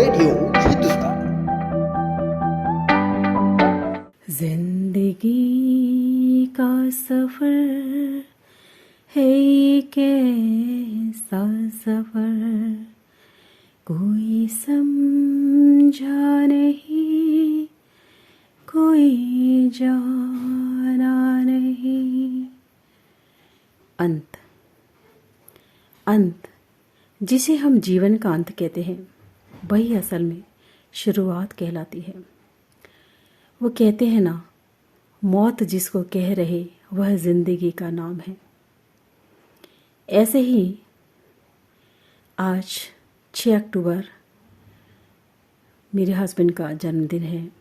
Radio Hindustan. जिंदगी का सफर है ये कैसा सफर, कोई समझा नहीं, कोई जाना नहीं। अंत जिसे हम जीवन का अंत कहते हैं, वही असल में शुरुआत कहलाती है। वो कहते हैं ना, मौत जिसको कह रहे वह जिंदगी का नाम है। ऐसे ही आज 6 अक्टूबर मेरे हस्बैंड का जन्मदिन है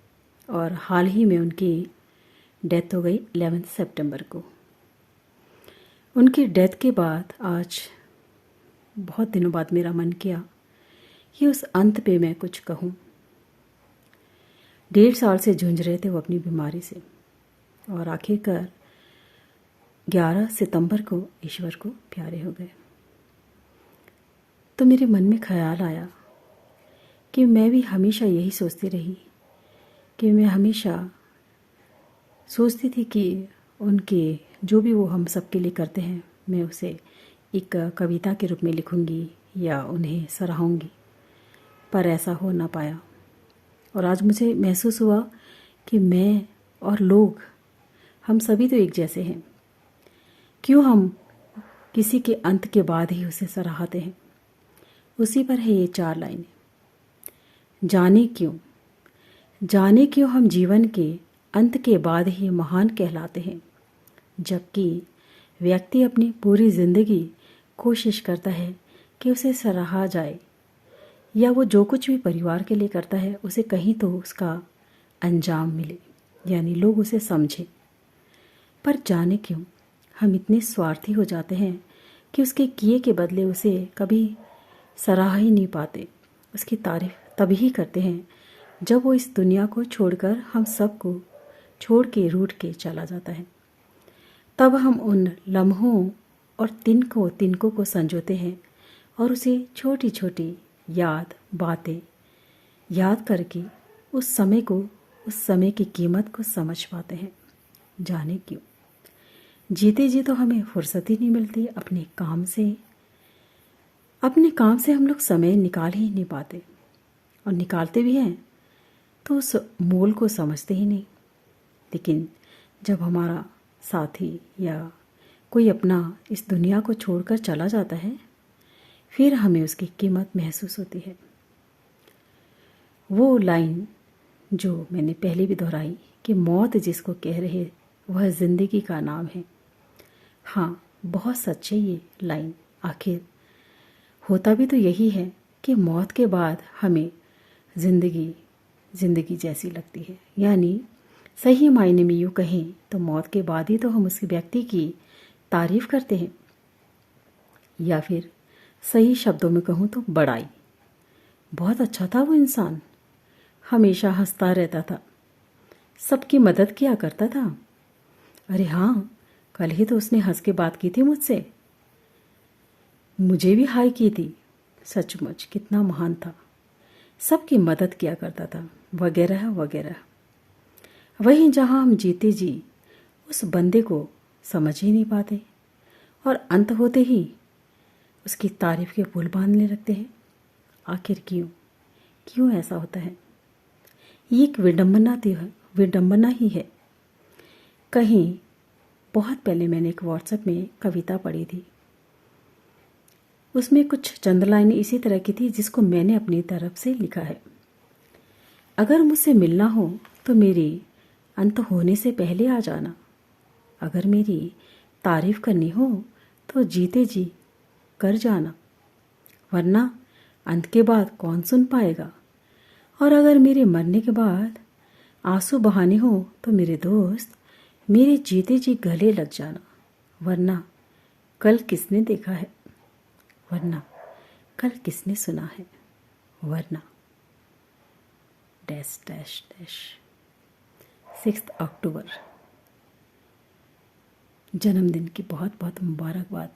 और हाल ही में उनकी डेथ हो गई 11 सितंबर को। उनकी डेथ के बाद आज बहुत दिनों बाद मेरा मन किया कि उस अंत पे मैं कुछ कहूँ। 1.5 साल से जूझ रहे थे वो अपनी बीमारी से और आखिरकार 11 सितंबर को ईश्वर को प्यारे हो गए। तो मेरे मन में ख्याल आया कि मैं भी हमेशा यही सोचती रही कि मैं हमेशा सोचती थी कि उनके जो भी वो हम सबके लिए करते हैं, मैं उसे एक कविता के रूप में लिखूंगी या उन्हें सराहूंगी, पर ऐसा हो ना पाया। और आज मुझे महसूस हुआ कि मैं और लोग, हम सभी तो एक जैसे हैं। क्यों हम किसी के अंत के बाद ही उसे सराहते हैं। उसी पर है ये 4 लाइनें। जाने क्यों हम जीवन के अंत के बाद ही महान कहलाते हैं, जबकि व्यक्ति अपनी पूरी जिंदगी कोशिश करता है कि उसे सराहा जाए, या वो जो कुछ भी परिवार के लिए करता है उसे कहीं तो उसका अंजाम मिले, यानी लोग उसे समझें। पर जाने क्यों हम इतने स्वार्थी हो जाते हैं कि उसके किए के बदले उसे कभी सराह ही नहीं पाते। उसकी तारीफ तभी ही करते हैं जब वो इस दुनिया को छोड़कर हम सबको छोड़ के रूठ के चला जाता है। तब हम उन लम्हों और तिनकों को संजोते हैं और उसे छोटी छोटी बातें याद करके उस समय की कीमत को समझ पाते हैं। जाने क्यों जीते जी तो हमें फुर्सत ही नहीं मिलती अपने काम से हम लोग समय निकाल ही नहीं पाते, और निकालते भी हैं तो उस मोल को समझते ही नहीं। लेकिन जब हमारा साथी या कोई अपना इस दुनिया को छोड़कर चला जाता है, फिर हमें उसकी कीमत महसूस होती है। वो लाइन जो मैंने पहले भी दोहराई कि मौत जिसको कह रहे वह जिंदगी का नाम है। हाँ, बहुत सच्ची ये लाइन। आखिर होता भी तो यही है कि मौत के बाद हमें जिंदगी जैसी लगती है। यानी सही मायने में यूँ कहें तो मौत के बाद ही तो हम उस व्यक्ति की तारीफ करते हैं, या फिर सही शब्दों में कहूँ तो बड़ाई। बहुत अच्छा था वो इंसान, हमेशा हंसता रहता था, सबकी मदद किया करता था। अरे हाँ, कल ही तो उसने हंस के बात की थी मुझसे, मुझे भी हाय की थी। सचमुच कितना महान था, सबकी मदद किया करता था, वगैरह वगैरह। वहीं जहाँ हम जीते जी उस बंदे को समझ ही नहीं पाते और अंत होते ही उसकी तारीफ के पुल बांधने लगते हैं। आखिर क्यों ऐसा होता है? ये एक विडंबना ही है। कहीं बहुत पहले मैंने एक व्हाट्सएप में कविता पढ़ी थी। उसमें कुछ चंद लाइनें इसी तरह की थी जिसको मैंने अपनी तरफ से लिखा है। अगर मुझसे मिलना हो तो मेरी अंत होने से पहले आ जाना। अगर मेरी तारीफ करनी हो तो जीते जी कर जाना, वरना अंत के बाद कौन सुन पाएगा। और अगर मेरे मरने के बाद आंसू बहाने हो तो मेरे दोस्त मेरे जीते जी गले लग जाना, वरना कल किसने देखा है, वरना कल किसने सुना है, वरना डैश डैश डैश। 6 अक्टूबर, जन्मदिन की बहुत बहुत मुबारकबाद।